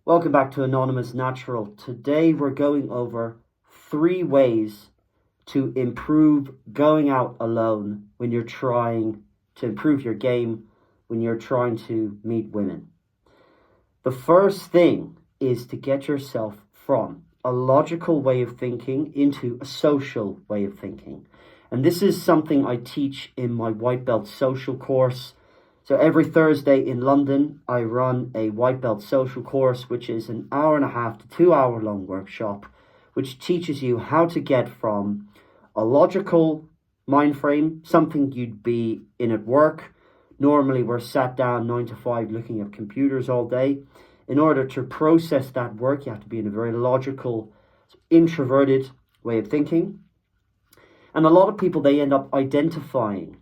Welcome back to Anonymous Natural. Today we're going over 3 ways to improve going out alone when you're trying to improve your game, when you're trying to meet women. The first thing is to get yourself from a logical way of thinking into a social way of thinking. And this is something I teach in my White Belt Social course. So every Thursday in London, I run a White Belt Social course, which is an 1.5 to 2 hour long workshop, which teaches you how to get from a logical mind frame, something you'd be in at work. Normally we're sat down 9 to 5 looking at computers all day. In order to process that work, you have to be in a very logical, introverted way of thinking. And a lot of people, they end up identifying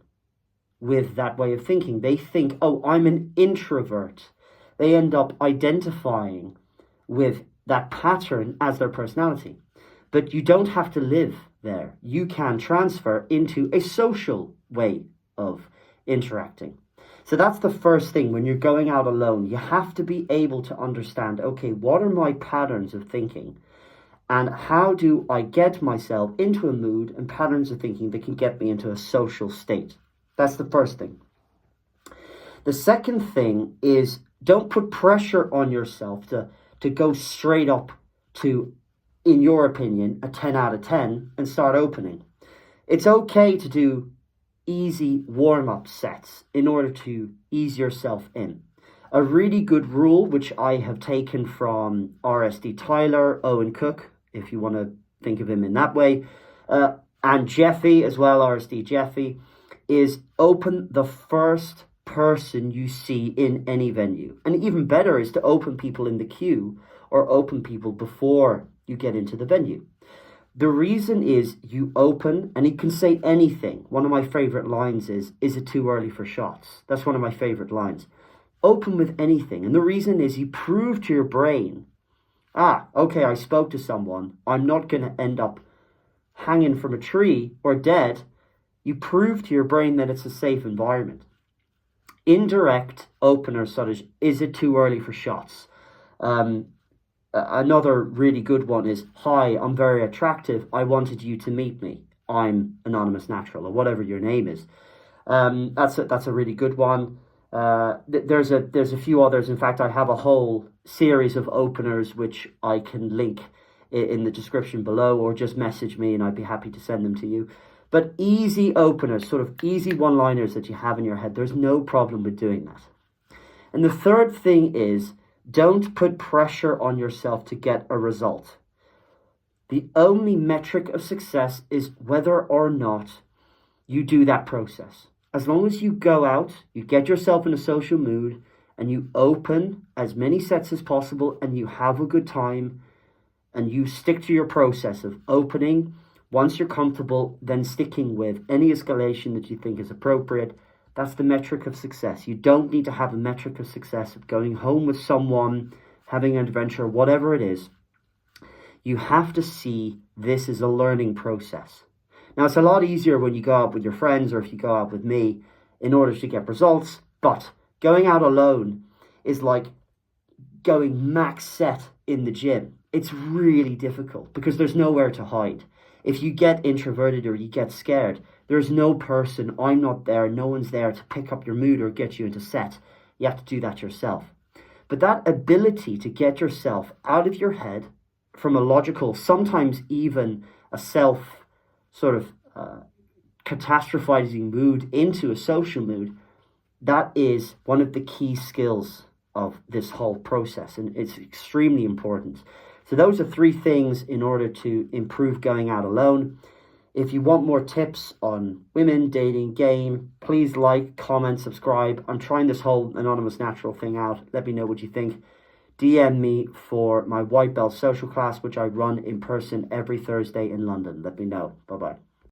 with that way of thinking. They think, oh, I'm an introvert. They end up identifying with that pattern as their personality. But you don't have to live there. You can transfer into a social way of interacting. So that's the first thing. When you're going out alone, you have to be able to understand, okay, what are my patterns of thinking? And how do I get myself into a mood and patterns of thinking that can get me into a social state? That's the first thing. The second thing is, don't put pressure on yourself to go straight up to, in your opinion, a 10 out of 10 and start opening. It's okay to do easy warm-up sets in order to ease yourself in. A really good rule, which I have taken from RSD Tyler, Owen Cook, if you want to think of him in that way, and Jeffy as well, RSD Jeffy, is open the first person you see in any venue. And even better is to open people in the queue or open people before you get into the venue. The reason is you open and you can say anything. One of my favorite lines is it too early for shots? That's one of my favorite lines. Open with anything. And the reason is you prove to your brain, okay, I spoke to someone. I'm not going to end up hanging from a tree or dead. You prove to your brain that it's a safe environment. Indirect openers such as, is it too early for shots? Another really good one is, hi, I'm very attractive. I wanted you to meet me. I'm Anonymous Natural, or whatever your name is. That's a really good one. There's a few others. In fact, I have a whole series of openers which I can link in the description below, or just message me and I'd be happy to send them to you. But easy openers, sort of easy one-liners that you have in your head, there's no problem with doing that. And the third thing is, don't put pressure on yourself to get a result. The only metric of success is whether or not you do that process. As long as you go out, you get yourself in a social mood, and you open as many sets as possible, and you have a good time, and you stick to your process of opening. Once you're comfortable, then sticking with any escalation that you think is appropriate. That's the metric of success. You don't need to have a metric of success of going home with someone, having an adventure, whatever it is. You have to see this as a learning process. Now, it's a lot easier when you go out with your friends or if you go out with me in order to get results. But going out alone is like going max set in the gym. It's really difficult because there's nowhere to hide. If you get introverted or you get scared, there's no person, I'm not there, no one's there to pick up your mood or get you into set. You have to do that yourself. But that ability to get yourself out of your head from a logical, sometimes even a self sort of catastrophizing mood into a social mood, that is one of the key skills of this whole process, and it's extremely important. So those are 3 things in order to improve going out alone. If you want more tips on women, dating, game, please like, comment, subscribe. I'm trying this whole Anonymous Natural thing out. Let me know what you think. DM me for my White Belt Social class, which I run in person every Thursday in London. Let me know. Bye-bye.